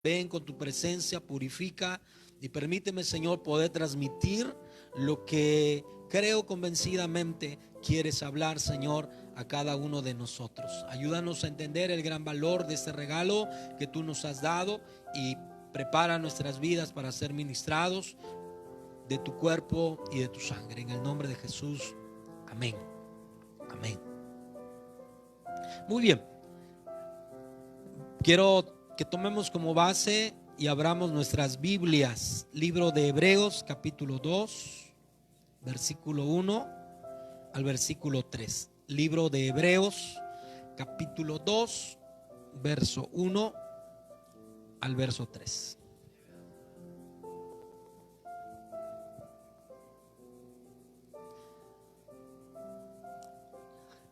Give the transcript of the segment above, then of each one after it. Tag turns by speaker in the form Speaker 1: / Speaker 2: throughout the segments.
Speaker 1: Ven con tu presencia, purifica y permíteme, Señor, poder transmitir lo que creo convencidamente quieres hablar, Señor, a cada uno de nosotros. Ayúdanos a entender el gran valor de este regalo que tú nos has dado y prepara nuestras vidas para ser ministrados de tu cuerpo y de tu sangre. En el nombre de Jesús, amén. Amén. Muy bien. Quiero que tomemos como base y abramos nuestras Biblias. Libro de Hebreos, capítulo 2, versículo 1 al versículo 3. Libro de Hebreos, capítulo 2, verso 1 al verso 3.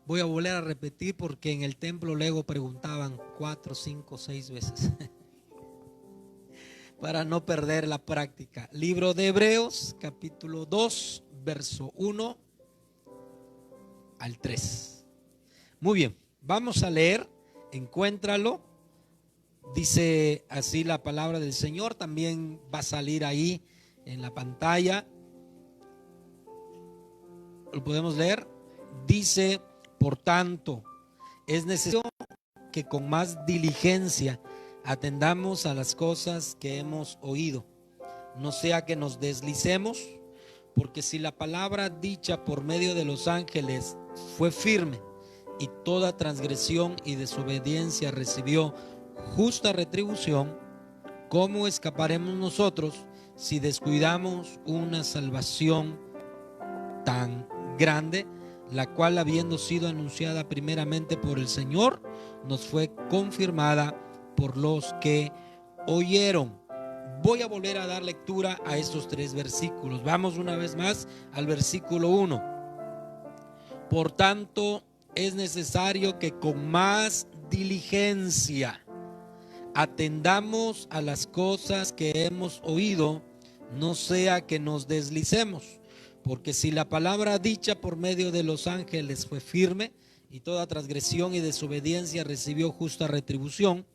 Speaker 1: Voy a volver a repetir porque en el templo luego preguntaban 4, 5, 6 veces para no perder la práctica. Libro de Hebreos, capítulo 2, verso 1 al 3. Muy bien, vamos a leer, encuéntralo. Dice así la palabra del Señor, también va a salir ahí en la pantalla. ¿Lo podemos leer? Dice: por tanto, es necesario que con más diligencia atendamos a las cosas que hemos oído, no sea que nos deslicemos, porque si la palabra dicha por medio de los ángeles fue firme y toda transgresión y desobediencia recibió justa retribución, ¿cómo escaparemos nosotros si descuidamos una salvación tan grande, la cual, habiendo sido anunciada primeramente por el Señor, nos fue confirmada por los que oyeron? Voy a volver a dar lectura a estos 3 versículos. Vamos una vez más al versículo 1. Por tanto, es necesario que con más diligencia atendamos a las cosas que hemos oído, no sea que nos deslicemos. Porque si la palabra dicha por medio de los ángeles fue firme y toda transgresión y desobediencia recibió justa retribución,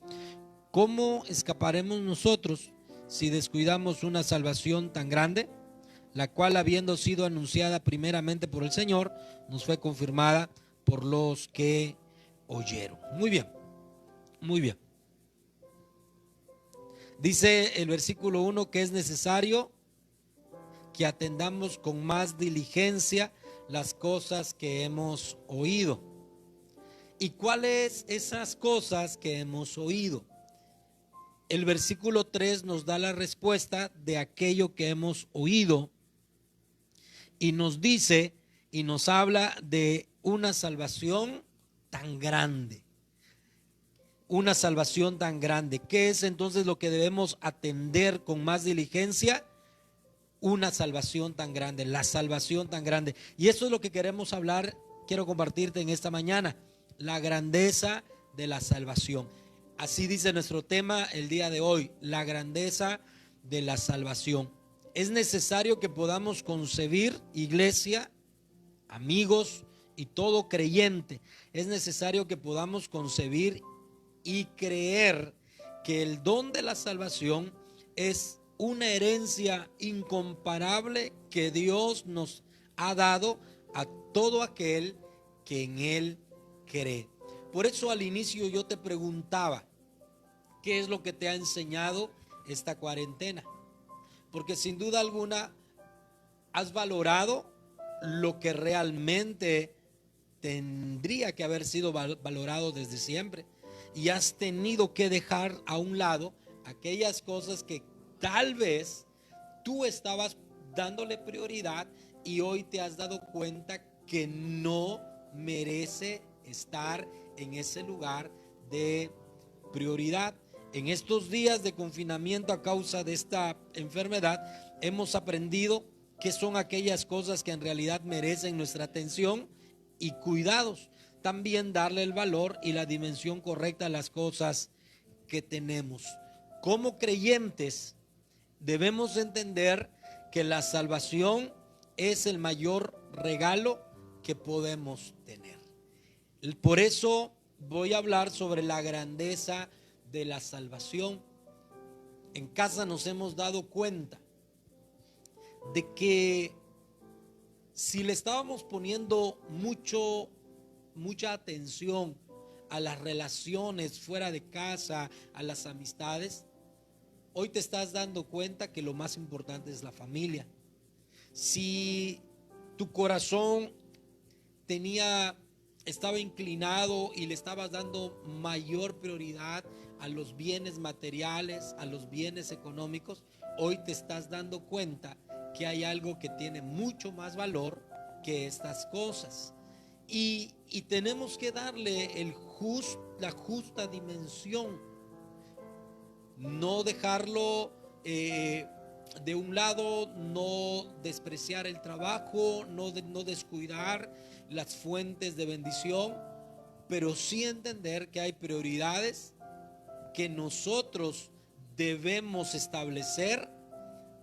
Speaker 1: ¿cómo escaparemos nosotros si descuidamos una salvación tan grande, la cual, habiendo sido anunciada primeramente por el Señor, nos fue confirmada por los que oyeron? Muy bien, muy bien. Dice el versículo 1 que es necesario que atendamos con más diligencia las cosas que hemos oído. ¿Y cuáles esas cosas que hemos oído? El versículo 3 nos da la respuesta de aquello que hemos oído y nos dice y nos habla de una salvación tan grande. Una salvación tan grande. ¿Qué es entonces lo que debemos atender con más diligencia? Una salvación tan grande, la salvación tan grande. Y eso es lo que queremos hablar, quiero compartirte en esta mañana, la grandeza de la salvación. Así dice nuestro tema el día de hoy, la grandeza de la salvación. Es necesario que podamos concebir, iglesia, amigos y todo creyente, es necesario que podamos concebir y creer que el don de la salvación es una herencia incomparable que Dios nos ha dado a todo aquel que en Él cree. Por eso al inicio yo te preguntaba, ¿qué es lo que te ha enseñado esta cuarentena? Porque sin duda alguna has valorado lo que realmente tendría que haber sido valorado desde siempre, y has tenido que dejar a un lado aquellas cosas que tal vez tú estabas dándole prioridad y hoy te has dado cuenta que no merece estar en ese lugar de prioridad. En estos días de confinamiento a causa de esta enfermedad, hemos aprendido qué son aquellas cosas que en realidad merecen nuestra atención y cuidados. También darle el valor y la dimensión correcta a las cosas que tenemos. Como creyentes debemos entender que la salvación es el mayor regalo que podemos tener. Por eso voy a hablar sobre la grandeza de la salvación. en casa nos hemos dado cuenta de que si le estábamos poniendo mucha atención a las relaciones fuera de casa, a las amistades, hoy te estás dando cuenta que lo más importante es la familia. Si tu corazón estaba inclinado y le estabas dando mayor prioridad a los bienes materiales, a los bienes económicos, hoy te estás dando cuenta que hay algo que tiene mucho más valor que estas cosas. Y tenemos que darle la justa dimensión, no dejarlo de un lado, no despreciar el trabajo, no descuidar las fuentes de bendición, pero sí entender que hay prioridades que nosotros debemos establecer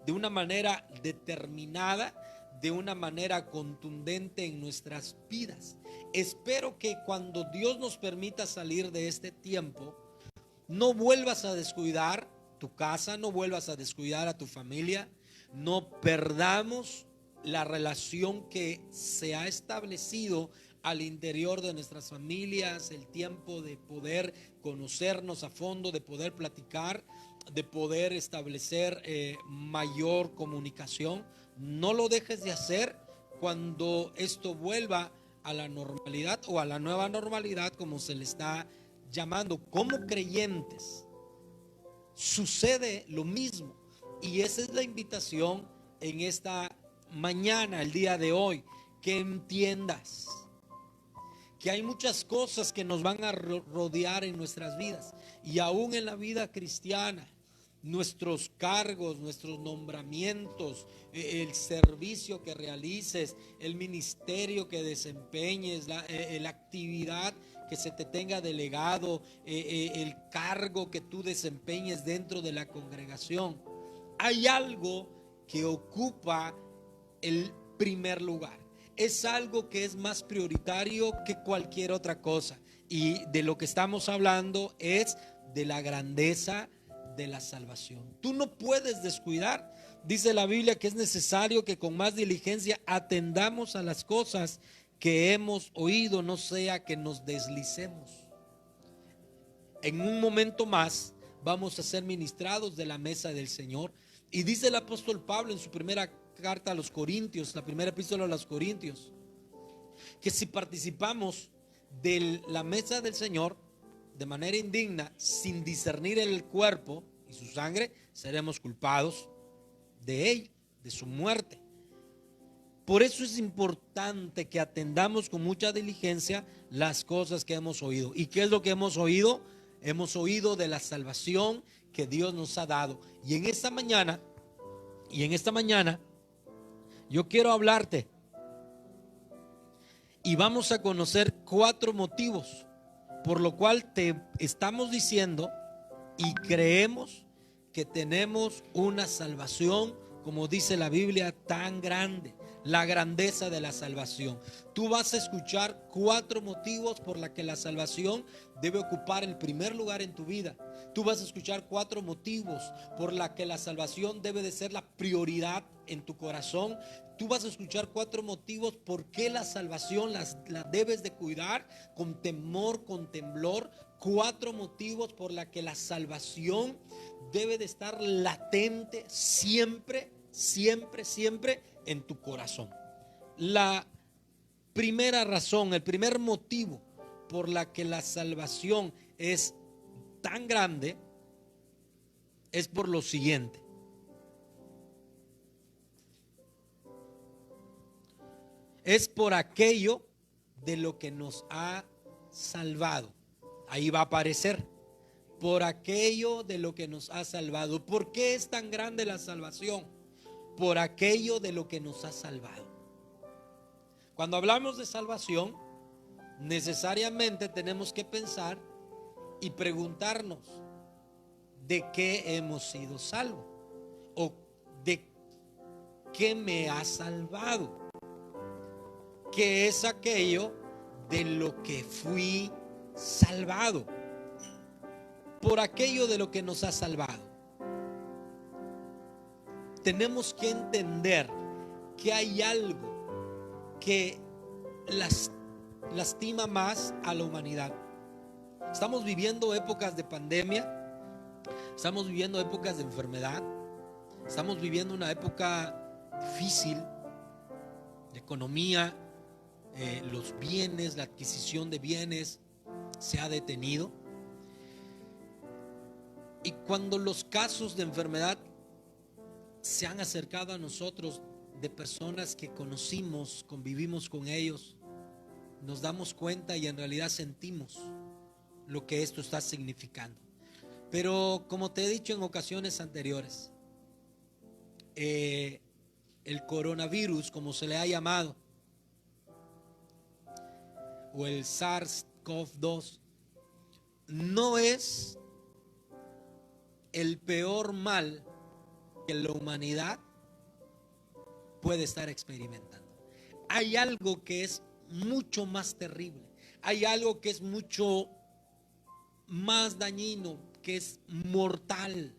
Speaker 1: de una manera determinada, de una manera contundente en nuestras vidas. Espero que cuando Dios nos permita salir de este tiempo, no vuelvas a descuidar tu casa, no vuelvas a descuidar a tu familia, no perdamos la relación que se ha establecido al interior de nuestras familias, el tiempo de poder conocernos a fondo, de poder platicar, de poder establecer mayor comunicación. No lo dejes de hacer cuando esto vuelva a la normalidad o a la nueva normalidad, como se le está llamando. Como creyentes sucede lo mismo, y esa es la invitación en esta mañana, el día de hoy, que entiendas que hay muchas cosas que nos van a rodear en nuestras vidas, y aún en la vida cristiana, nuestros cargos, nuestros nombramientos, el servicio que realices, el ministerio que desempeñes, la actividad que se te tenga delegado, el cargo que tú desempeñes dentro de la congregación. Hay algo que ocupa el primer lugar. Es algo que es más prioritario que cualquier otra cosa. Y de lo que estamos hablando es de la grandeza de la salvación. Tú no puedes descuidar. Dice la Biblia que es necesario que con más diligencia atendamos a las cosas que hemos oído, no sea que nos deslicemos. En un momento más vamos a ser ministrados de la mesa del Señor. Y dice el apóstol Pablo en su primera carta a los Corintios, la primera epístola a los Corintios, que si participamos de la mesa del Señor de manera indigna, sin discernir el cuerpo y su sangre, seremos culpados de ello, de su muerte. Por eso es importante que atendamos con mucha diligencia las cosas que hemos oído. ¿Y qué es lo que hemos oído? Hemos oído de la salvación que Dios nos ha dado. Y en esta mañana, yo quiero hablarte y vamos a conocer 4 motivos por lo cual te estamos diciendo y creemos que tenemos una salvación, como dice la Biblia, tan grande, la grandeza de la salvación. Tú vas a escuchar 4 motivos por la que la salvación debe ocupar el primer lugar en tu vida. Tú vas a escuchar 4 motivos por la que la salvación debe de ser la prioridad en tu corazón. Tú vas a escuchar 4 motivos por qué la salvación la debes de cuidar con temor, con temblor. 4 motivos por la que la salvación debe de estar latente siempre, siempre, siempre en tu corazón. La primera razón, el primer motivo por la que la salvación es tan grande es por lo siguiente. Es por aquello de lo que nos ha salvado. Ahí va a aparecer. Por aquello de lo que nos ha salvado. ¿Por qué es tan grande la salvación? Por aquello de lo que nos ha salvado. Cuando hablamos de salvación, necesariamente tenemos que pensar y preguntarnos de qué hemos sido salvos o de qué me ha salvado. ¿Qué es aquello de lo que fui salvado? Por aquello de lo que nos ha salvado. tenemos que entender que hay algo que lastima más a la humanidad. Estamos viviendo épocas de pandemia, estamos viviendo épocas de enfermedad, estamos viviendo una época difícil de economía, los bienes, la adquisición de bienes se ha detenido. Y cuando los casos de enfermedad se han acercado a nosotros de personas que conocimos, convivimos con ellos, nos damos cuenta y en realidad sentimos lo que esto está significando. Pero como te he dicho en ocasiones anteriores, el coronavirus, como se le ha llamado, o el SARS-CoV-2, no es el peor mal que la humanidad puede estar experimentando. Hay algo que es mucho más terrible, hay algo que es mucho más dañino, que es mortal,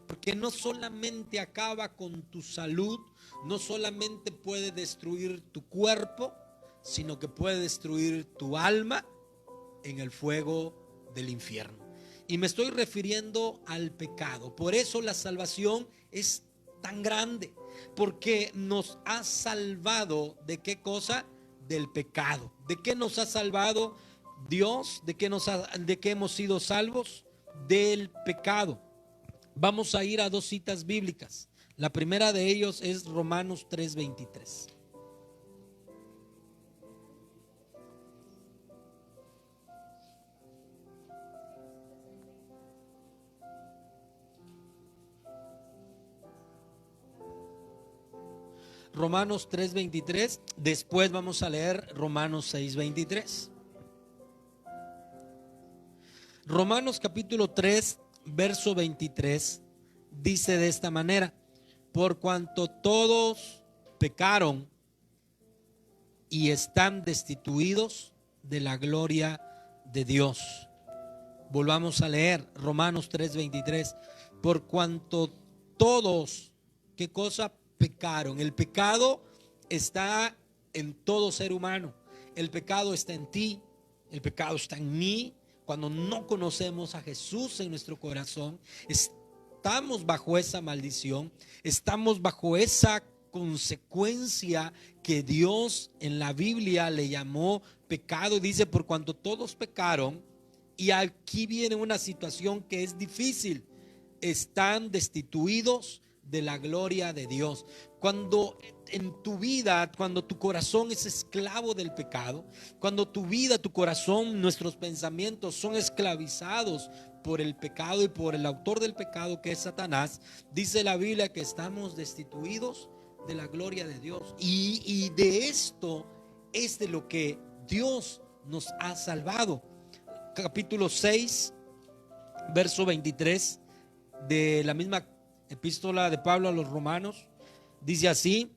Speaker 1: porque no solamente acaba con tu salud, no solamente puede destruir tu cuerpo, sino que puede destruir tu alma en el fuego del infierno. Y me estoy refiriendo al pecado. Por eso la salvación es tan grande, porque nos ha salvado ¿de qué cosa? Del pecado. ¿De qué nos ha salvado Dios? ¿De qué hemos sido salvos? Del pecado. Vamos a ir a dos citas bíblicas. La primera de ellos es Romanos 3:23. Romanos 3:23. Después vamos a leer Romanos 6:23. Romanos capítulo 3, verso 23 dice de esta manera: por cuanto todos pecaron y están destituidos de la gloria de Dios. Volvamos a leer Romanos 3:23. Por cuanto todos, ¿qué cosa? Pecaron. El pecado está en todo ser humano. El pecado está en ti, el pecado está en mí. Cuando no conocemos a Jesús en nuestro corazón, estamos bajo esa maldición, estamos bajo esa consecuencia que Dios en la Biblia le llamó pecado. Dice: por cuanto todos pecaron. Y aquí viene una situación que es difícil: están destituidos de la gloria de Dios. Cuando en tu vida, cuando tu corazón es esclavo del pecado, cuando tu vida, tu corazón, nuestros pensamientos son esclavizados por el pecado y por el autor del pecado, que es Satanás, dice la Biblia que estamos destituidos de la gloria de Dios. Y de esto es de lo que Dios nos ha salvado. Capítulo 6, verso 23 de la misma epístola de Pablo a los romanos, dice así: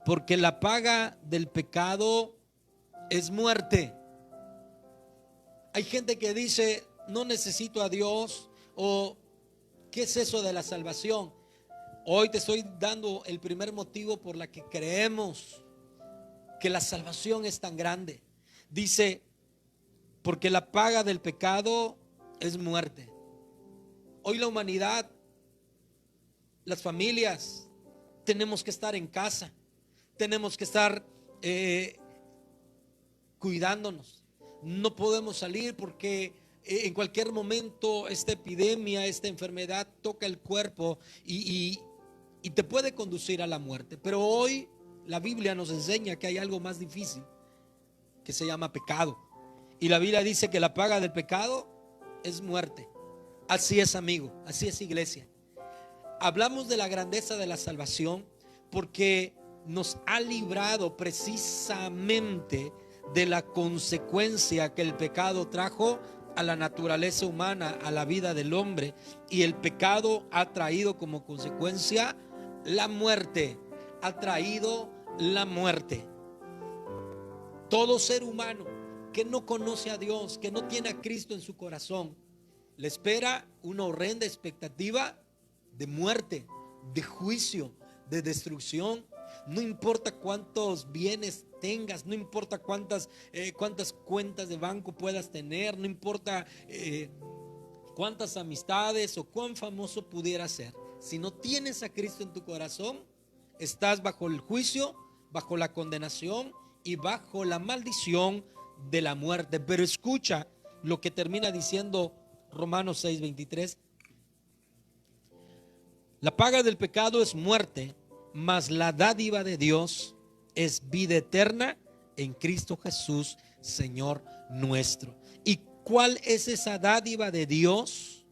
Speaker 1: porque la paga del pecado es muerte. Hay gente que dice: no necesito a Dios, o ¿qué es eso de la salvación? Hoy te estoy dando el primer motivo por la que creemos que la salvación es tan grande. Dice: porque la paga del pecado es muerte. Hoy la humanidad, las familias, tenemos que estar en casa, tenemos que estar cuidándonos. No podemos salir porque en cualquier momento esta epidemia, esta enfermedad toca el cuerpo y te puede conducir a la muerte. Pero hoy la Biblia nos enseña que hay algo más difícil, que se llama pecado. Y la Biblia dice que la paga del pecado es muerte. Así es, amigo, así es, iglesia. Hablamos de la grandeza de la salvación porque nos ha librado precisamente de la consecuencia que el pecado trajo a la naturaleza humana, a la vida del hombre. Y el pecado ha traído como consecuencia la muerte. Ha traído la muerte. Todo ser humano que no conoce a Dios, que no tiene a Cristo en su corazón, le espera una horrenda expectativa de muerte, de juicio, de destrucción. No importa cuántos bienes tengas, no importa cuántas cuentas de banco puedas tener, no importa cuántas amistades o cuán famoso pudieras ser. Si no tienes a Cristo en tu corazón, estás bajo el juicio, bajo la condenación y bajo la maldición de la muerte. Pero escucha lo que termina diciendo Romanos 6:23. La paga del pecado es muerte, mas la dádiva de Dios es vida eterna en Cristo Jesús, Señor nuestro. ¿Y cuál es esa dádiva de Dios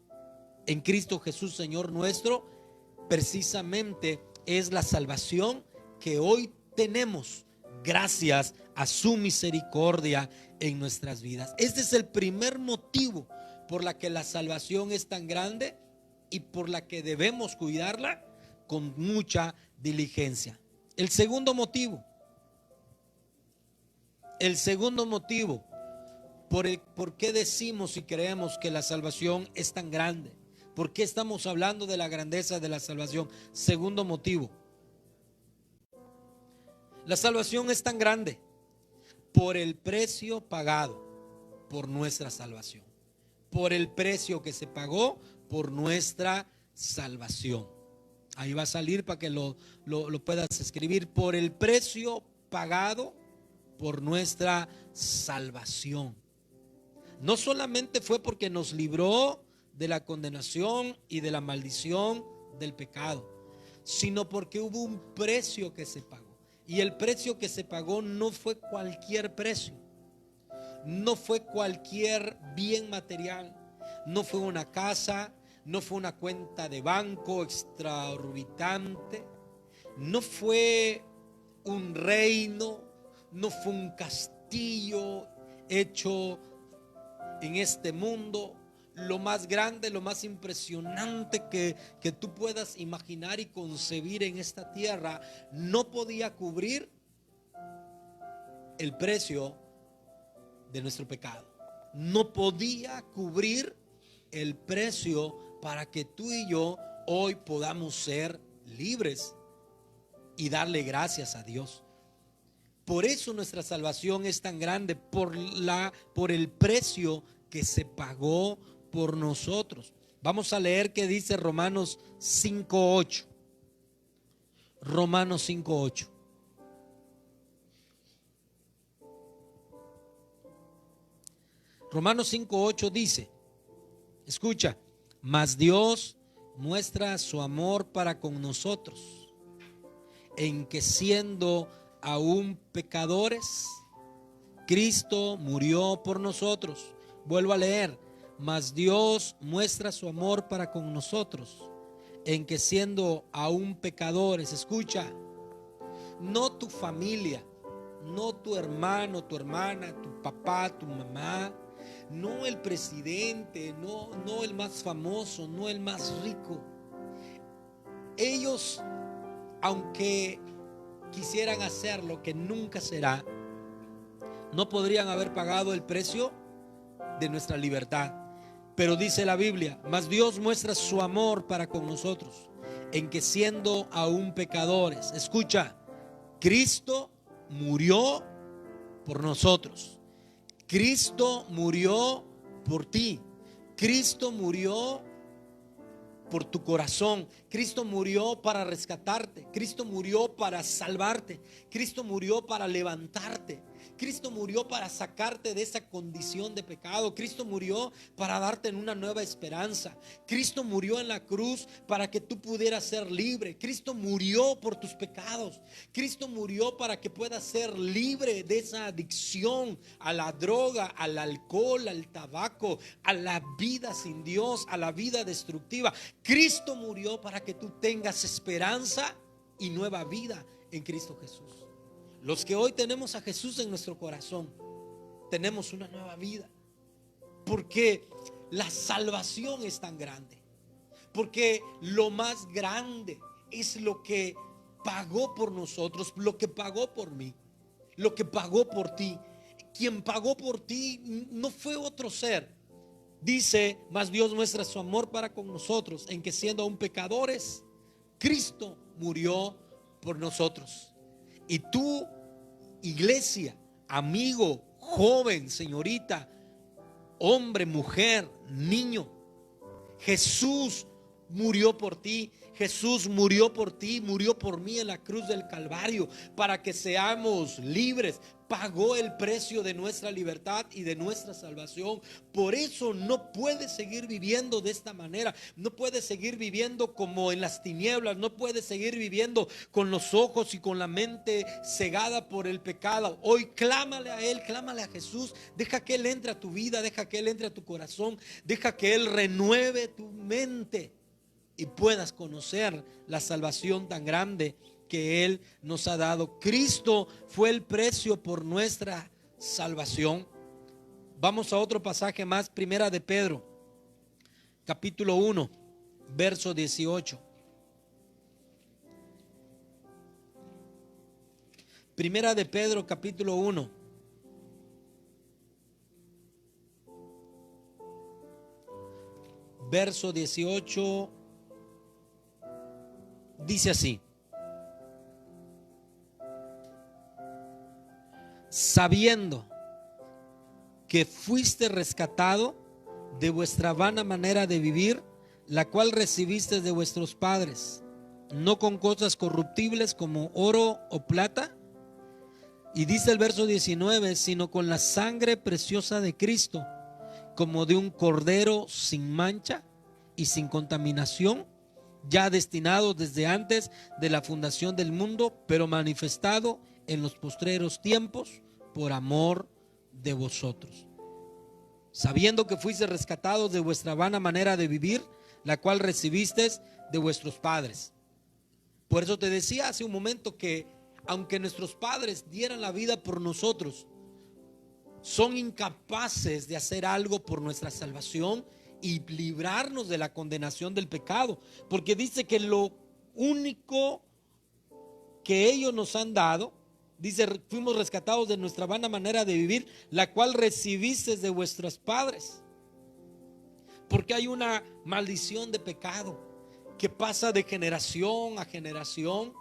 Speaker 1: en Cristo Jesús, Señor nuestro? Precisamente es la salvación que hoy tenemos gracias a su misericordia en nuestras vidas. Este es el primer motivo por la que la salvación es tan grande y por la que debemos cuidarla con mucha diligencia. El segundo motivo por qué decimos y creemos que la salvación es tan grande, por qué estamos hablando de la grandeza de la salvación. Segundo motivo, la salvación es tan grande por el precio pagado por nuestra salvación, por el precio que se pagó por nuestra salvación. Ahí va a salir para que lo puedas escribir. Por el precio pagado por nuestra salvación. No solamente fue porque nos libró de la condenación y de la maldición del pecado, sino porque hubo un precio que se pagó. Y el precio que se pagó no fue cualquier precio, no fue cualquier bien material, no fue una casa, no fue una cuenta de banco extraorbitante, no fue un reino, no fue un castillo hecho en este mundo. Lo más grande, lo más impresionante que tú puedas imaginar y concebir en esta tierra no podía cubrir el precio de nuestro pecado. No podía cubrir el precio para que tú y yo hoy podamos ser libres y darle gracias a Dios. Por eso nuestra salvación es tan grande, por el precio que se pagó por nosotros. Vamos a leer qué dice Romanos 5:8. Romanos 5:8. Romanos 5:8 dice, escucha, mas Dios muestra su amor para con nosotros, en que siendo aún pecadores, Cristo murió por nosotros. Vuelvo a leer, mas Dios muestra su amor para con nosotros, en que siendo aún pecadores, escucha, no tu familia, no tu hermano, tu hermana, tu papá, tu mamá, no el presidente, no el más famoso, no el más rico. Ellos, aunque quisieran hacerlo, que nunca será, no podrían haber pagado el precio de nuestra libertad. Pero dice la Biblia, mas Dios muestra su amor para con nosotros, en que siendo aún pecadores, escucha, Cristo murió por nosotros. Cristo murió por ti. Cristo murió por tu corazón. Cristo murió para rescatarte. Cristo murió para salvarte. Cristo murió para levantarte. Cristo murió para sacarte de esa condición de pecado. Cristo murió para darte una nueva esperanza. Cristo murió en la cruz para que tú pudieras ser libre. Cristo murió por tus pecados. Cristo murió para que puedas ser libre de esa adicción a la droga, al alcohol, al tabaco, a la vida sin Dios, a la vida destructiva. Cristo murió para que tú tengas esperanza y nueva vida en Cristo Jesús. Los que hoy tenemos a Jesús en nuestro corazón, tenemos una nueva vida. Porque la salvación es tan grande. Porque lo más grande es lo que pagó por nosotros, lo que pagó por mí, lo que pagó por ti. Quien pagó por ti no fue otro ser. Dice, mas Dios muestra su amor para con nosotros, en que siendo aún pecadores, Cristo murió por nosotros. Y tú, iglesia, amigo, joven, señorita, hombre, mujer, niño, Jesús murió por ti. Jesús murió por ti, murió por mí en la cruz del Calvario para que seamos libres. Pagó el precio de nuestra libertad y de nuestra salvación. Por eso no puedes seguir viviendo de esta manera. No puedes seguir viviendo como en las tinieblas. No puedes seguir viviendo con los ojos y con la mente cegada por el pecado. Hoy clámale a Él, clámale a Jesús. Deja que Él entre a tu vida, deja que Él entre a tu corazón. Deja que Él renueve tu mente y puedas conocer la salvación tan grande que Él nos ha dado. Cristo fue el precio por nuestra salvación. Vamos a otro pasaje más, Primera de Pedro, capítulo 1, verso 18. Primera de Pedro, capítulo 1, verso 18. Dice así: sabiendo que fuiste rescatado de vuestra vana manera de vivir, la cual recibiste de vuestros padres, no con cosas corruptibles como oro o plata. Y dice el verso 19, sino con la sangre preciosa de Cristo, como de un cordero sin mancha y sin contaminación, ya destinado desde antes de la fundación del mundo, pero manifestado en los postreros tiempos por amor de vosotros, sabiendo que fuiste rescatados de vuestra vana manera de vivir, la cual recibisteis de vuestros padres. Por eso te decía hace un momento que aunque nuestros padres dieran la vida por nosotros, son incapaces de hacer algo por nuestra salvación y librarnos de la condenación del pecado, porque dice que lo único que ellos nos han dado, dice, fuimos rescatados de nuestra vana manera de vivir, la cual recibiste de vuestros padres. Porque hay una maldición de pecado que pasa de generación a generación,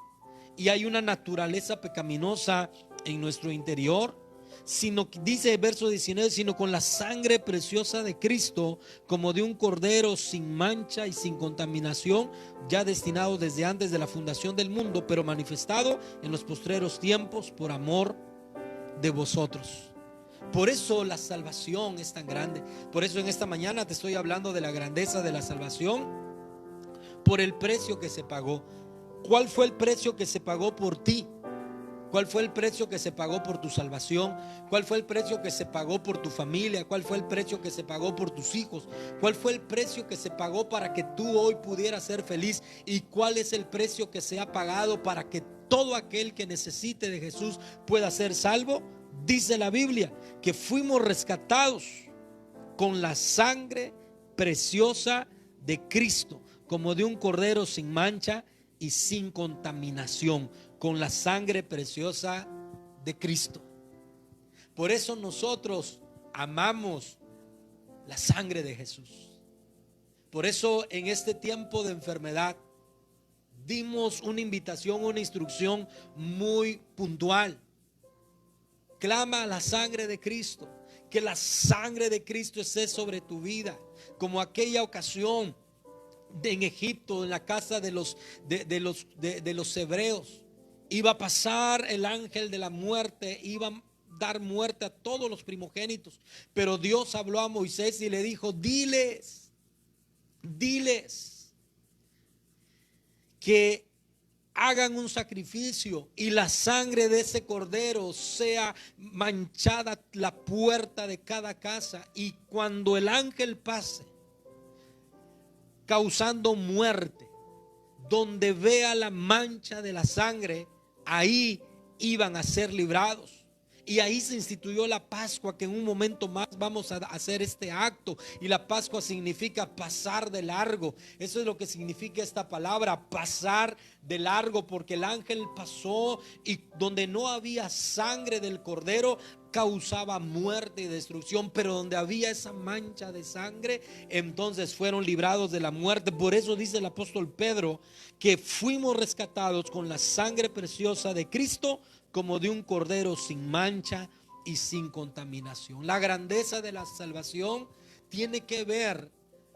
Speaker 1: y hay una naturaleza pecaminosa en nuestro interior. Sino, dice el verso 19, sino con la sangre preciosa de Cristo, como de un cordero sin mancha y sin contaminación, ya destinado desde antes de la fundación del mundo, pero manifestado en los postreros tiempos por amor de vosotros. Por eso la salvación es tan grande. Por eso en esta mañana te estoy hablando de la grandeza de la salvación, por el precio que se pagó. ¿Cuál fue el precio que se pagó por ti? ¿Cuál fue el precio que se pagó por tu salvación? ¿Cuál fue el precio que se pagó por tu familia? ¿Cuál fue el precio que se pagó por tus hijos? ¿Cuál fue el precio que se pagó para que tú hoy pudieras ser feliz? ¿Y cuál es el precio que se ha pagado para que todo aquel que necesite de Jesús pueda ser salvo? Dice la Biblia que fuimos rescatados con la sangre preciosa de Cristo, como de un cordero sin mancha y sin contaminación, con la sangre preciosa de Cristo. Por eso nosotros amamos la sangre de Jesús. Por eso en este tiempo de enfermedad dimos una invitación, una instrucción muy puntual. Clama a la sangre de Cristo, que la sangre de Cristo esté sobre tu vida, como aquella ocasión en Egipto, en la casa de los hebreos. Iba a pasar el ángel de la muerte, iba a dar muerte a todos los primogénitos. Pero Dios habló a Moisés y le dijo: diles que hagan un sacrificio y la sangre de ese cordero sea manchada la puerta de cada casa, y cuando el ángel pase causando muerte, donde vea la mancha de la sangre, ahí iban a ser librados. Y ahí se instituyó la Pascua, que en un momento más vamos a hacer este acto. Y la Pascua significa pasar de largo. Eso es lo que significa esta palabra, pasar de largo, porque el ángel pasó y donde no había sangre del cordero, causaba muerte y destrucción, pero donde había esa mancha de sangre, entonces fueron librados de la muerte. Por eso dice el apóstol Pedro que fuimos rescatados con la sangre preciosa de Cristo, como de un cordero sin mancha y sin contaminación. La grandeza de la salvación tiene que ver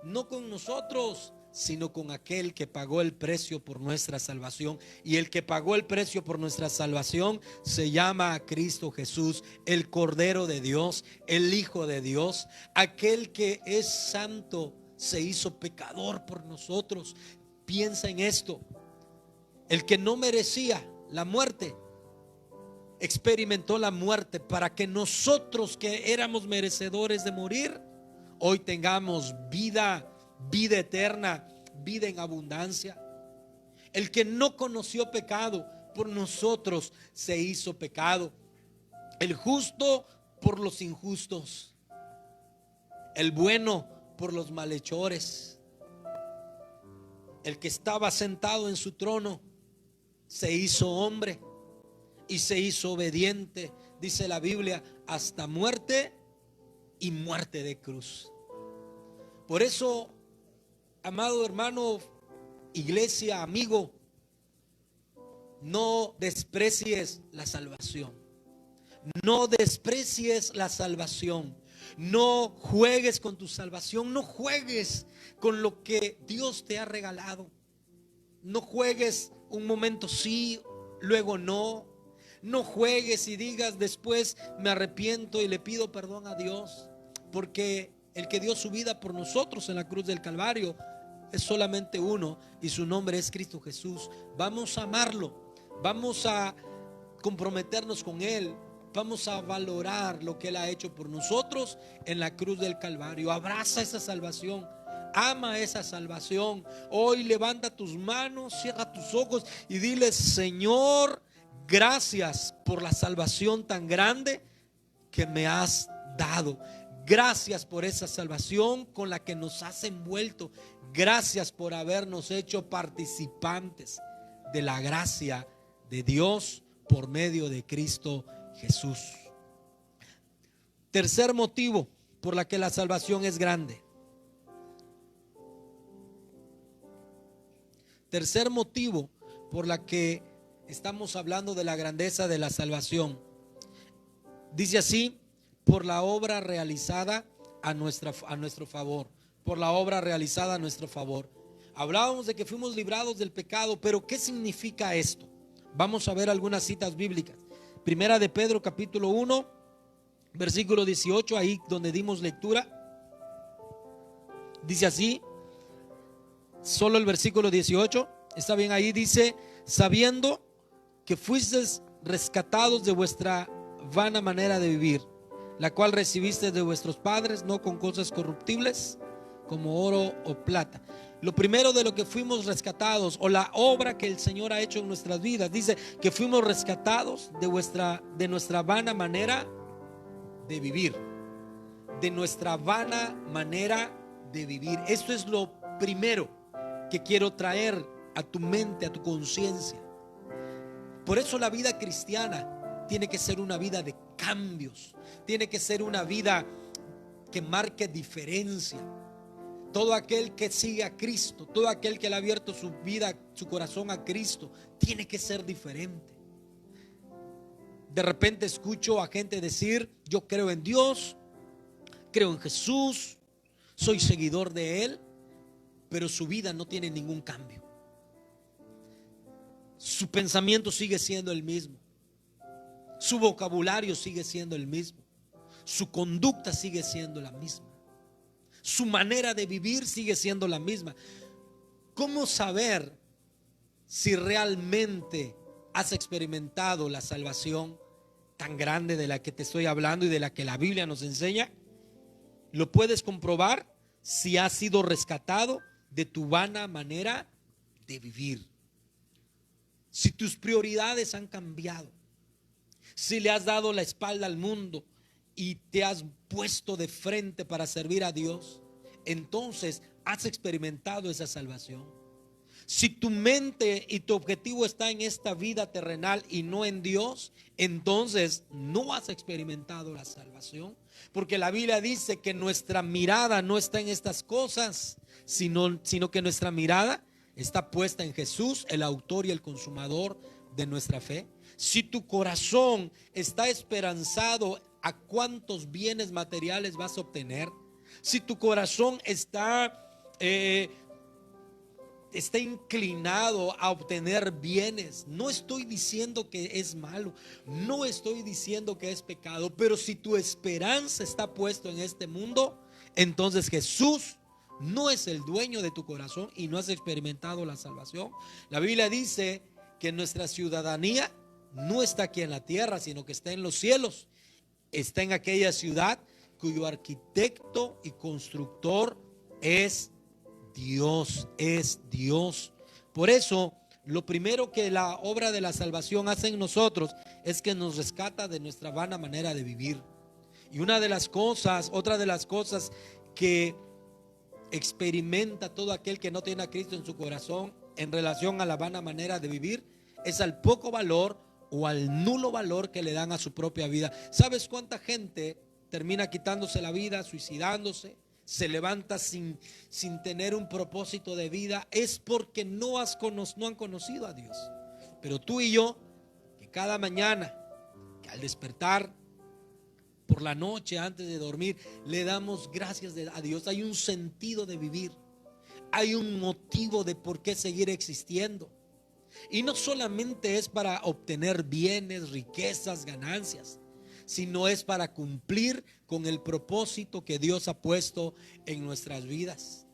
Speaker 1: no con nosotros, sino con aquel que pagó el precio por nuestra salvación. Y el que pagó el precio por nuestra salvación se llama Cristo Jesús, el Cordero de Dios, el Hijo de Dios. Aquel que es santo se hizo pecador por nosotros. Piensa en esto: el que no merecía la muerte experimentó la muerte para que nosotros, que éramos merecedores de morir, hoy tengamos vida eterna, vida en abundancia. El que no conoció pecado, por nosotros se hizo pecado. El justo por los injustos, el bueno por los malhechores. El que estaba sentado en su trono se hizo hombre y se hizo obediente, dice la Biblia, hasta muerte y muerte de cruz. Por eso, amado hermano, iglesia, amigo, no desprecies la salvación. No desprecies la salvación. No juegues con tu salvación. No juegues con lo que Dios te ha regalado. No juegues un momento sí, luego no. No juegues y digas después me arrepiento y le pido perdón a Dios, porque el que dio su vida por nosotros en la cruz del Calvario es solamente uno, y su nombre es Cristo Jesús. Vamos a amarlo, vamos a comprometernos con Él, vamos a valorar lo que Él ha hecho por nosotros en la cruz del Calvario. Abraza esa salvación, ama esa salvación. Hoy levanta tus manos, cierra tus ojos y dile: Señor, gracias por la salvación tan grande que me has dado. Gracias por esa salvación con la que nos has envuelto. Gracias por habernos hecho participantes de la gracia de Dios por medio de Cristo Jesús. Tercer motivo por la que la salvación es grande. Tercer motivo por la que estamos hablando de la grandeza de la salvación. Dice así: por la obra realizada a nuestro favor. Por la obra realizada a nuestro favor. Hablábamos de que fuimos librados del pecado, pero ¿qué significa esto? Vamos a ver algunas citas bíblicas. Primera de Pedro capítulo 1, versículo 18, ahí donde dimos lectura. Dice así, solo el versículo 18, está bien ahí, dice: sabiendo que fuisteis rescatados de vuestra vana manera de vivir, la cual recibiste de vuestros padres, no con cosas corruptibles como oro o plata. Lo primero de lo que fuimos rescatados, o la obra que el Señor ha hecho en nuestras vidas, dice que fuimos rescatados de nuestra vana manera de vivir. De nuestra vana manera de vivir. Esto es lo primero que quiero traer a tu mente, a tu conciencia. Por eso la vida cristiana tiene que ser una vida de cambios, tiene que ser una vida que marque diferencia. Todo aquel que sigue a Cristo, todo aquel que le ha abierto su vida, su corazón a Cristo, tiene que ser diferente. De repente escucho a gente decir: yo creo en Dios, creo en Jesús, soy seguidor de Él, pero su vida no tiene ningún cambio. Su pensamiento sigue siendo el mismo. Su vocabulario sigue siendo el mismo. Su conducta sigue siendo la misma. Su manera de vivir sigue siendo la misma. ¿Cómo saber si realmente has experimentado la salvación tan grande de la que te estoy hablando y de la que la Biblia nos enseña? Lo puedes comprobar si has sido rescatado de tu vana manera de vivir. Si tus prioridades han cambiado, si le has dado la espalda al mundo y te has puesto de frente para servir a Dios, entonces has experimentado esa salvación. Si tu mente y tu objetivo está en esta vida terrenal y no en Dios, entonces no has experimentado la salvación. Porque la Biblia dice que nuestra mirada no está en estas cosas, sino que nuestra mirada está puesta en Jesús, el autor y el consumador de nuestra fe. Si tu corazón está esperanzado a cuántos bienes materiales vas a obtener, si tu corazón está inclinado a obtener bienes, no estoy diciendo que es malo, no estoy diciendo que es pecado, pero si tu esperanza está puesta en este mundo, entonces Jesús no es el dueño de tu corazón y no has experimentado la salvación. La Biblia dice que nuestra ciudadanía no está aquí en la tierra, sino que está en los cielos. Está en aquella ciudad cuyo arquitecto y constructor es Dios, es Dios. Por eso, lo primero que la obra de la salvación hace en nosotros es que nos rescata de nuestra vana manera de vivir. Y otra de las cosas que experimenta todo aquel que no tiene a Cristo en su corazón en relación a la vana manera de vivir es al poco valor o al nulo valor que le dan a su propia vida. ¿Sabes cuánta gente termina quitándose la vida, suicidándose? Se levanta sin tener un propósito de vida. Es porque no han conocido a Dios. Pero tú y yo, que cada mañana, que al despertar, por la noche antes de dormir, le damos gracias a Dios. Hay un sentido de vivir, hay un motivo de por qué seguir existiendo. Y no solamente es para obtener bienes, riquezas, ganancias, sino es para cumplir con el propósito que Dios ha puesto en nuestras vidas.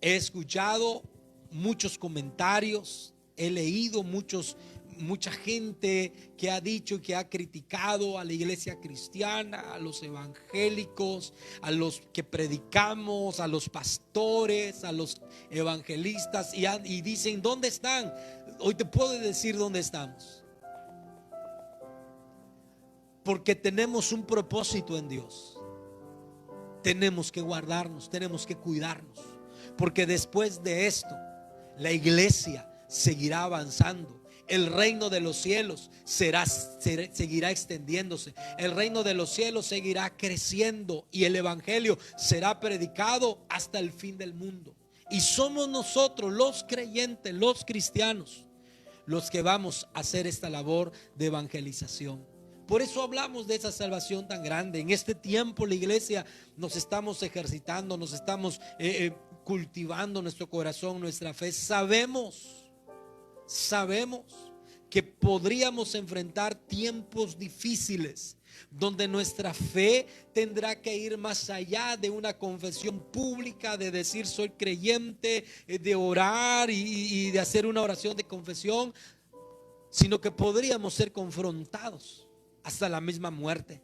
Speaker 1: He escuchado muchos comentarios, he leído mucha gente que ha dicho y que ha criticado a la iglesia cristiana, a los evangélicos, a los que predicamos, a los pastores, a los evangelistas, y dicen: ¿dónde están? Hoy te puedo decir dónde estamos. Porque tenemos un propósito en Dios. Tenemos que guardarnos, tenemos que cuidarnos, porque después de esto la iglesia seguirá avanzando. El reino de los cielos seguirá extendiéndose. El reino de los cielos seguirá creciendo y el evangelio será predicado hasta el fin del mundo. Y somos nosotros, los creyentes, los cristianos, los que vamos a hacer esta labor de evangelización. Por eso hablamos de esa salvación tan grande. En este tiempo la iglesia nos estamos ejercitando, nos estamos cultivando nuestro corazón, nuestra fe. Sabemos que podríamos enfrentar tiempos difíciles donde nuestra fe tendrá que ir más allá de una confesión pública, de decir soy creyente, de orar y de hacer una oración de confesión, sino que podríamos ser confrontados hasta la misma muerte.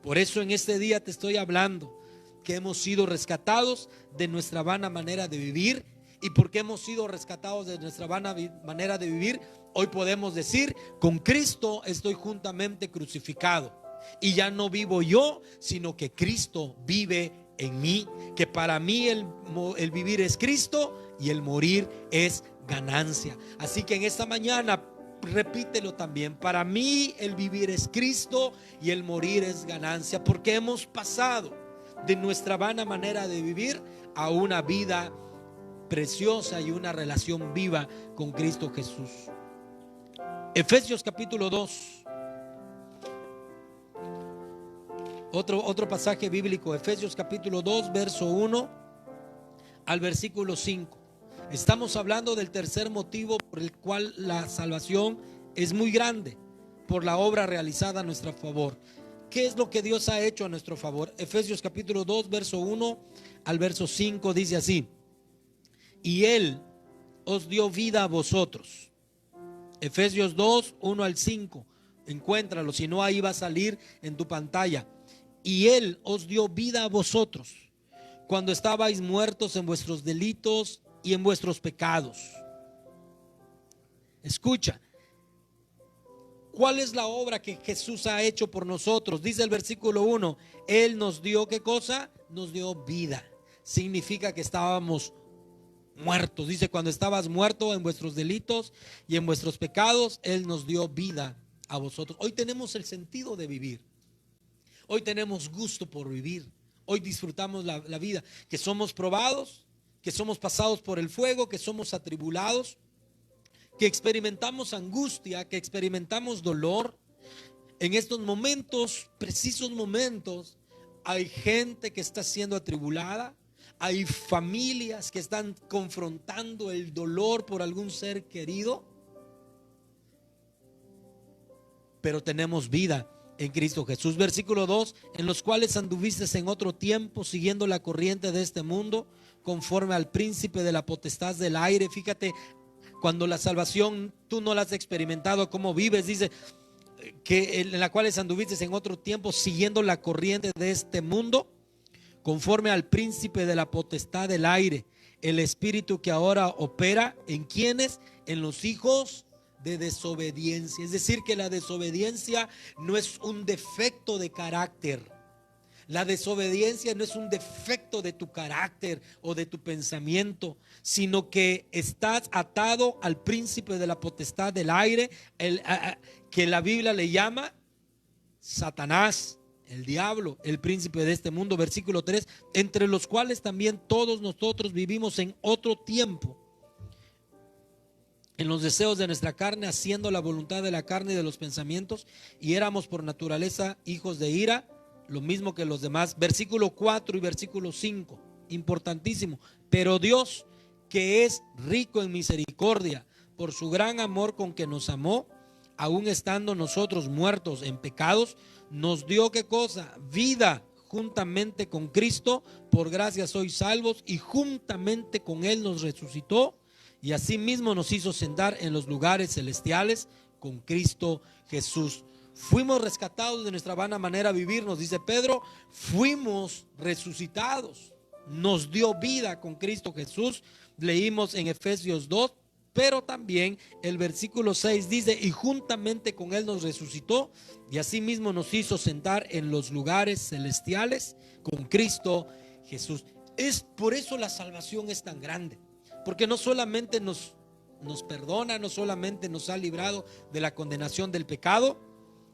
Speaker 1: Por eso en este día te estoy hablando que hemos sido rescatados de nuestra vana manera de vivir. Y porque hemos sido rescatados de nuestra vana manera de vivir, hoy podemos decir: con Cristo estoy juntamente crucificado, y ya no vivo yo, sino que Cristo vive en mí. Que para mí el vivir es Cristo y el morir es ganancia. Así que en esta mañana repítelo también: para mí el vivir es Cristo y el morir es ganancia, porque hemos pasado de nuestra vana manera de vivir a una vida preciosa y una relación viva con Cristo Jesús. Efesios capítulo 2, otro pasaje bíblico. Efesios capítulo 2, verso 1 al versículo 5. Estamos hablando del tercer motivo por el cual la salvación es muy grande: por la obra realizada a nuestro favor. ¿Qué es lo que Dios ha hecho a nuestro favor? Efesios capítulo 2, verso 1 al verso 5 dice así: y Él os dio vida a vosotros. Efesios 2, 1 al 5. Encuéntralo, si no ahí va a salir en tu pantalla. Y Él os dio vida a vosotros cuando estabais muertos en vuestros delitos y en vuestros pecados. Escucha, ¿cuál es la obra que Jesús ha hecho por nosotros? Dice el versículo 1: Él nos dio, ¿qué cosa? Nos dio vida. Significa que estábamos muertos. Dice, cuando estabas muerto en vuestros delitos y en vuestros pecados, Él nos dio vida a vosotros. Hoy tenemos el sentido de vivir. Hoy tenemos gusto por vivir. Hoy disfrutamos la vida. Que somos probados, que somos pasados por el fuego, que somos atribulados, que experimentamos angustia, que experimentamos dolor. En estos momentos, precisos momentos, hay gente que está siendo atribulada. Hay familias que están confrontando el dolor por algún ser querido. Pero tenemos vida en Cristo Jesús. Versículo 2: en los cuales anduvisteis en otro tiempo, siguiendo la corriente de este mundo, conforme al príncipe de la potestad del aire. Fíjate, cuando la salvación tú no la has experimentado, cómo vives. Dice que en la cuales anduvisteis en otro tiempo, siguiendo la corriente de este mundo, conforme al príncipe de la potestad del aire, el espíritu que ahora opera en quienes, en los hijos de desobediencia. Es decir, que la desobediencia no es un defecto de carácter. La desobediencia no es un defecto de tu carácter o de tu pensamiento, sino que estás atado al príncipe de la potestad del aire, que la Biblia le llama Satanás, el diablo, el príncipe de este mundo. Versículo 3: entre los cuales también todos nosotros vivimos en otro tiempo, en los deseos de nuestra carne, haciendo la voluntad de la carne y de los pensamientos, y éramos por naturaleza hijos de ira, lo mismo que los demás. Versículo 4 y versículo 5, importantísimo: pero Dios, que es rico en misericordia, por su gran amor con que nos amó, aun estando nosotros muertos en pecados, nos dio, ¿qué cosa? Vida juntamente con Cristo. Por gracia sois salvos, y juntamente con Él nos resucitó, y asimismo nos hizo sentar en los lugares celestiales con Cristo Jesús. Fuimos rescatados de nuestra vana manera de vivir, nos dice Pedro. Fuimos resucitados, nos dio vida con Cristo Jesús. Leímos en Efesios 2. Pero también el versículo 6 dice: y juntamente con Él nos resucitó, y asimismo nos hizo sentar en los lugares celestiales con Cristo Jesús. Es por eso la salvación es tan grande, porque no solamente nos perdona, no solamente nos ha librado de la condenación del pecado,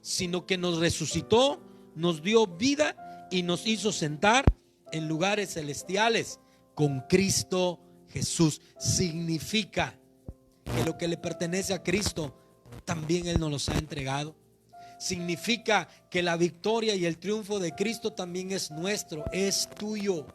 Speaker 1: sino que nos resucitó, nos dio vida y nos hizo sentar en lugares celestiales con Cristo Jesús. Significa que lo que le pertenece a Cristo también Él nos los ha entregado. Significa que la victoria y el triunfo de Cristo también es nuestro, es tuyo.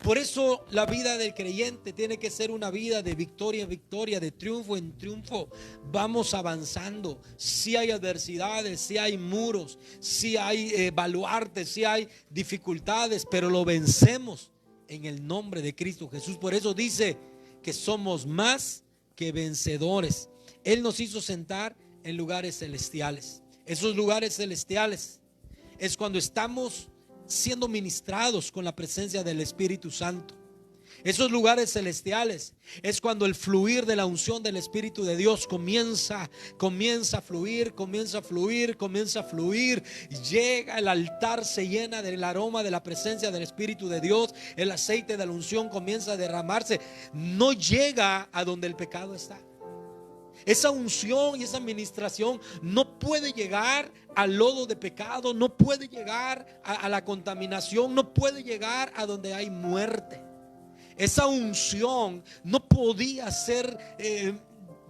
Speaker 1: Por eso la vida del creyente tiene que ser una vida de victoria en victoria, de triunfo en triunfo. Vamos avanzando. Si hay adversidades, si hay muros, si hay baluartes, si hay dificultades, pero lo vencemos en el nombre de Cristo Jesús. Por eso dice que somos más que vencedores. Él nos hizo sentar en lugares celestiales. Esos lugares celestiales es cuando estamos siendo ministrados con la presencia del Espíritu Santo. Esos lugares celestiales es cuando el fluir de la unción del Espíritu de Dios comienza a fluir, llega al altar, se llena del aroma de la presencia del Espíritu de Dios, el aceite de la unción comienza a derramarse, no llega a donde el pecado está. Esa unción y esa administración no puede llegar al lodo de pecado, no puede llegar a la contaminación, no puede llegar a donde hay muerte. Esa unción no podía ser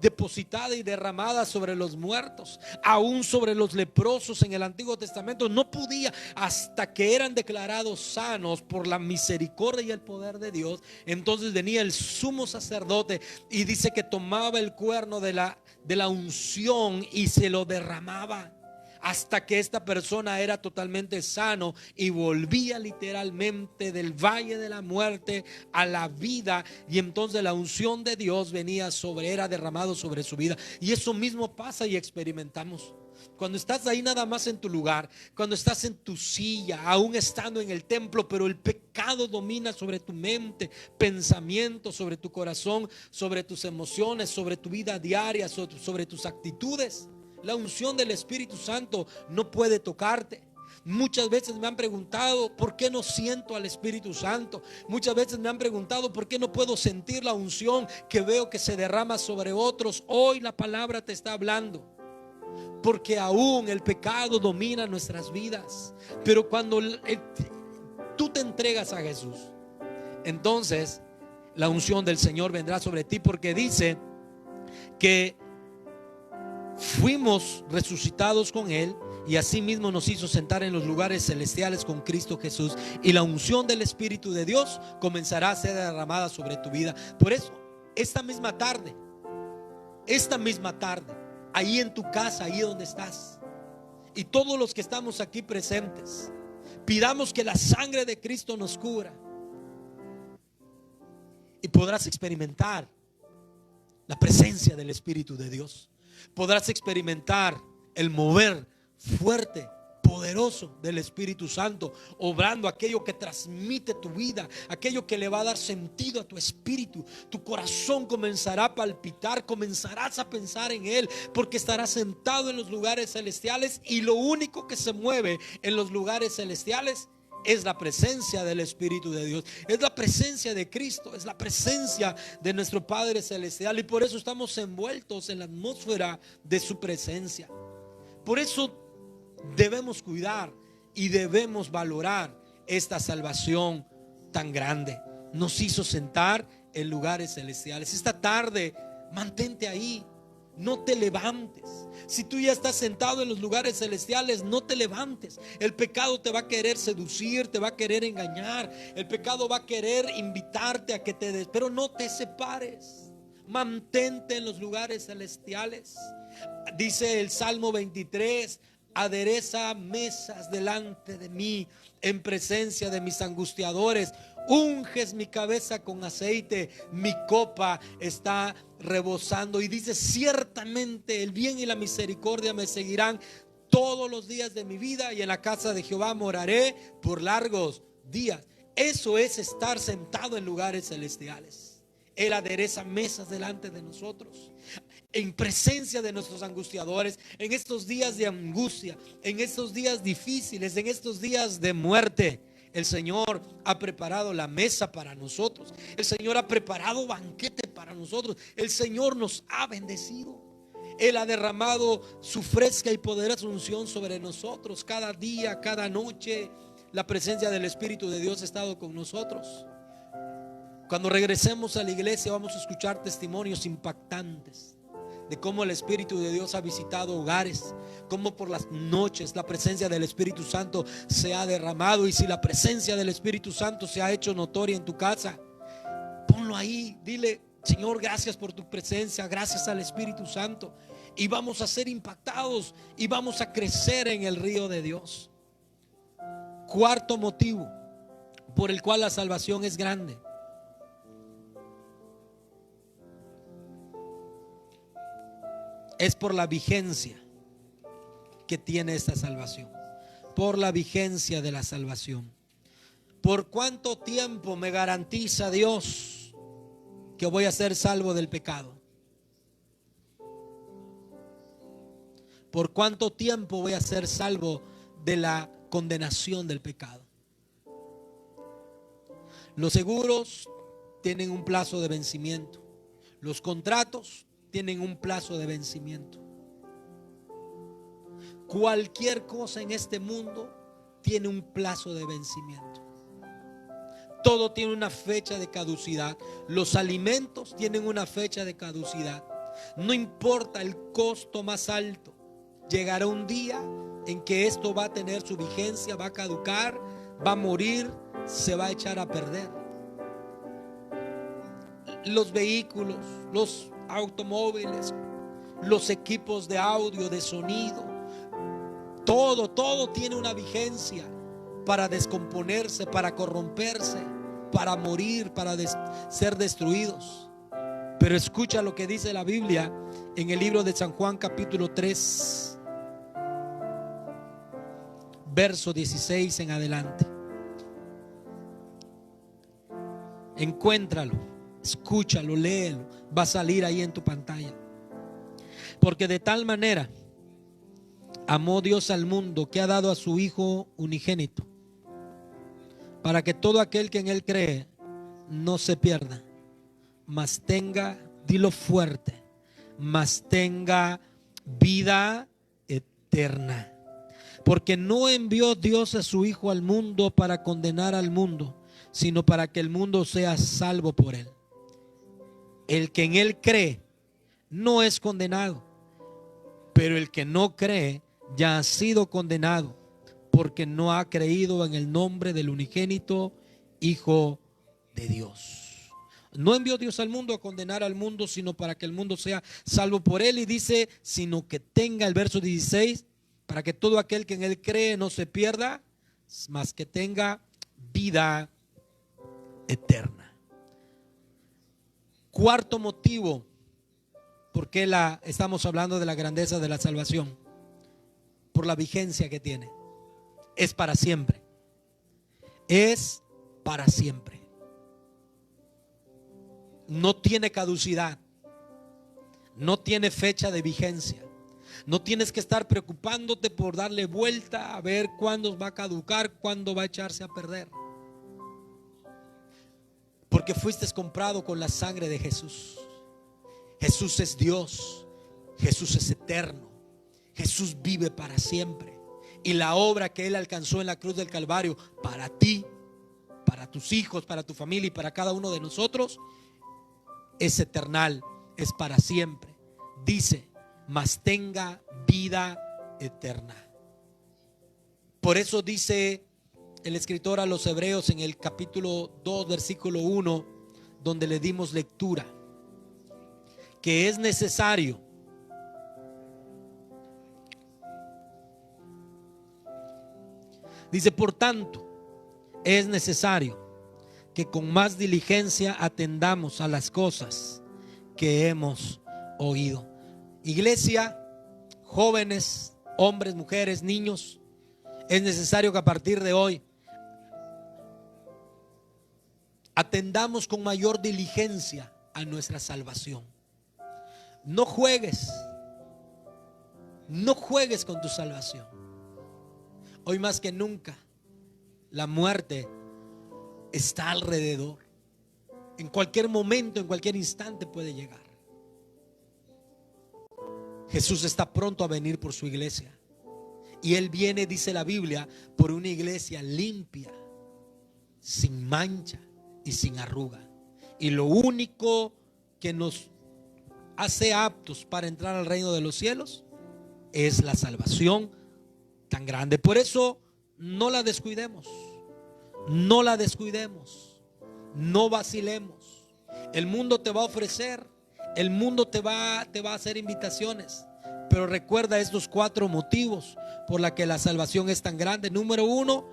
Speaker 1: depositada y derramada sobre los muertos, aún sobre los leprosos en el Antiguo Testamento. No podía, hasta que eran declarados sanos por la misericordia y el poder de Dios. Entonces venía el sumo sacerdote y dice que tomaba el cuerno de la unción y se lo derramaba, hasta que esta persona era totalmente sano y volvía literalmente del valle de la muerte a la vida. Y entonces la unción de Dios era derramado sobre su vida. Y eso mismo pasa y experimentamos cuando estás ahí nada más en tu lugar, cuando estás en tu silla, aún estando en el templo, pero el pecado domina sobre tu mente, pensamientos, sobre tu corazón, sobre tus emociones, sobre tu vida diaria, sobre tus actitudes. La unción del Espíritu Santo no puede tocarte. Muchas veces me han preguntado por qué no siento al Espíritu Santo. Muchas veces me han preguntado por qué no puedo sentir la unción que veo que se derrama sobre otros. Hoy la palabra te está hablando, porque aún el pecado domina nuestras vidas. Pero cuando tú te entregas a Jesús, entonces la unción del Señor vendrá sobre ti, porque dice que fuimos resucitados con Él y asimismo nos hizo sentar en los lugares celestiales con Cristo Jesús, y la unción del Espíritu de Dios comenzará a ser derramada sobre tu vida. Por eso esta misma tarde, ahí en tu casa, ahí donde estás, y todos los que estamos aquí presentes, pidamos que la sangre de Cristo nos cubra, y podrás experimentar la presencia del Espíritu de Dios. Podrás experimentar el mover fuerte, poderoso del Espíritu Santo, obrando aquello que transmite tu vida, aquello que le va a dar sentido a tu espíritu. Tu corazón comenzará a palpitar, comenzarás a pensar en Él, porque estarás sentado en los lugares celestiales, y lo único que se mueve en los lugares celestiales es la presencia del Espíritu de Dios, es la presencia de Cristo, es la presencia de nuestro Padre Celestial, y por eso estamos envueltos en la atmósfera de su presencia. Por eso debemos cuidar y debemos valorar esta salvación tan grande. Nos hizo sentar en lugares celestiales. Esta tarde mantente ahí, no te levantes. Si tú ya estás sentado en los lugares celestiales, no te levantes. El pecado te va a querer seducir, te va a querer engañar. El pecado va a querer invitarte a que te des, pero no te separes. Mantente en los lugares celestiales. Dice el Salmo 23: adereza mesas delante de mí en presencia de mis angustiadores. Unges mi cabeza con aceite, mi copa está rebosando. Y dice: ciertamente el bien y la misericordia me seguirán todos los días de mi vida, y en la casa de Jehová moraré por largos días. Eso es estar sentado en lugares celestiales. Él adereza mesas delante de nosotros, en presencia de nuestros angustiadores, en estos días de angustia, en estos días difíciles, en estos días de muerte. El Señor ha preparado la mesa para nosotros. El Señor ha preparado banquete para nosotros. El Señor nos ha bendecido. Él ha derramado su fresca y poderosa unción sobre nosotros. Cada día, cada noche, la presencia del Espíritu de Dios ha estado con nosotros. Cuando regresemos a la iglesia, vamos a escuchar testimonios impactantes de cómo el Espíritu de Dios ha visitado hogares, cómo por las noches la presencia del Espíritu Santo se ha derramado. Y si la presencia del Espíritu Santo se ha hecho notoria en tu casa, ponlo ahí, dile: Señor, gracias por tu presencia, gracias al Espíritu Santo. Y vamos a ser impactados y vamos a crecer en el río de Dios. Cuarto motivo por el cual la salvación es grande: es por la vigencia que tiene esta salvación. Por la vigencia de la salvación. ¿Por cuánto tiempo me garantiza Dios que voy a ser salvo del pecado? ¿Por cuánto tiempo voy a ser salvo de la condenación del pecado? Los seguros tienen un plazo de vencimiento. Los contratos tienen un plazo de vencimiento. Cualquier cosa en este mundo tiene un plazo de vencimiento. Todo tiene una fecha de caducidad. Los alimentos tienen una fecha de caducidad. No importa el costo más alto, llegará un día en que esto va a tener su vigencia, va a caducar, va a morir, se va a echar a perder. Los vehículos, los automóviles, los equipos de audio, de sonido, todo tiene una vigencia para descomponerse, para corromperse, para morir, para ser destruidos. Pero escucha lo que dice la Biblia en el libro de San Juan capítulo 3, verso 16 en adelante. Encuéntralo, escúchalo, léelo. Va a salir ahí en tu pantalla. Porque de tal manera amó Dios al mundo, que ha dado a su Hijo unigénito, para que todo aquel que en Él cree no se pierda, mas tenga, dilo fuerte, mas tenga vida eterna. Porque no envió Dios a su Hijo al mundo para condenar al mundo, sino para que el mundo sea salvo por Él. El que en Él cree no es condenado, pero el que no cree ya ha sido condenado, porque no ha creído en el nombre del unigénito Hijo de Dios. No envió Dios al mundo a condenar al mundo, sino para que el mundo sea salvo por Él. Y dice, sino que tenga, el verso 16, para que todo aquel que en Él cree no se pierda, mas que tenga vida eterna. Cuarto motivo, ¿por qué estamos hablando de la grandeza de la salvación? Por la vigencia que tiene. Es para siempre. Es para siempre. No tiene caducidad. No tiene fecha de vigencia. No tienes que estar preocupándote por darle vuelta a ver cuándo va a caducar, cuándo va a echarse a perder. Porque fuiste comprado con la sangre de Jesús. Jesús es Dios. Jesús es eterno. Jesús vive para siempre. Y la obra que Él alcanzó en la cruz del Calvario para ti, para tus hijos, para tu familia y para cada uno de nosotros es eternal, es para siempre. Dice, mas tenga vida eterna. Por eso dice el escritor a los Hebreos en el capítulo 2, versículo 1, donde le dimos lectura, que es necesario dice, por tanto, es necesario que con más diligencia atendamos a las cosas que hemos oído. Iglesia, jóvenes, hombres, mujeres, niños, es necesario que a partir de hoy atendamos con mayor diligencia a nuestra salvación. No juegues con tu salvación. Hoy más que nunca, la muerte está alrededor. En cualquier momento, en cualquier instante puede llegar. Jesús está pronto a venir por su iglesia. Y Él viene, dice la Biblia, por una iglesia limpia, sin mancha y sin arruga. Y lo único que nos hace aptos para entrar al reino de los cielos es la salvación tan grande. Por eso no la descuidemos. No la descuidemos. No vacilemos. El mundo te va a ofrecer, el mundo te va a hacer invitaciones, pero recuerda estos 4 motivos por la que la salvación es tan grande. Número 1,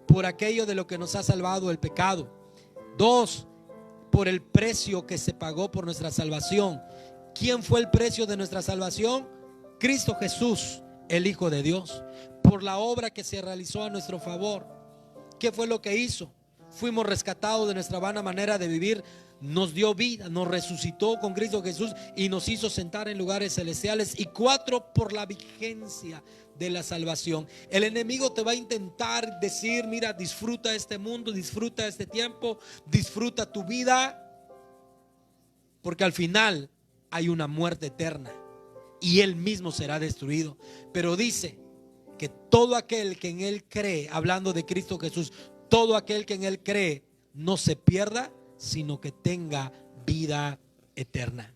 Speaker 1: por aquello de lo que nos ha salvado el pecado. 2, por el precio que se pagó por nuestra salvación. ¿Quién fue el precio de nuestra salvación? Cristo Jesús, el Hijo de Dios. Por la obra que se realizó a nuestro favor. ¿Qué fue lo que hizo? Fuimos rescatados de nuestra vana manera de vivir, nos dio vida, nos resucitó con Cristo Jesús y nos hizo sentar en lugares celestiales. Y 4, por la vigencia de la salvación. El enemigo te va a intentar decir, mira, disfruta este mundo, disfruta este tiempo, disfruta tu vida, porque al final hay una muerte eterna y él mismo será destruido. Pero dice que todo aquel que en Él cree, hablando de Cristo Jesús, todo aquel que en Él cree no se pierda, sino que tenga vida eterna.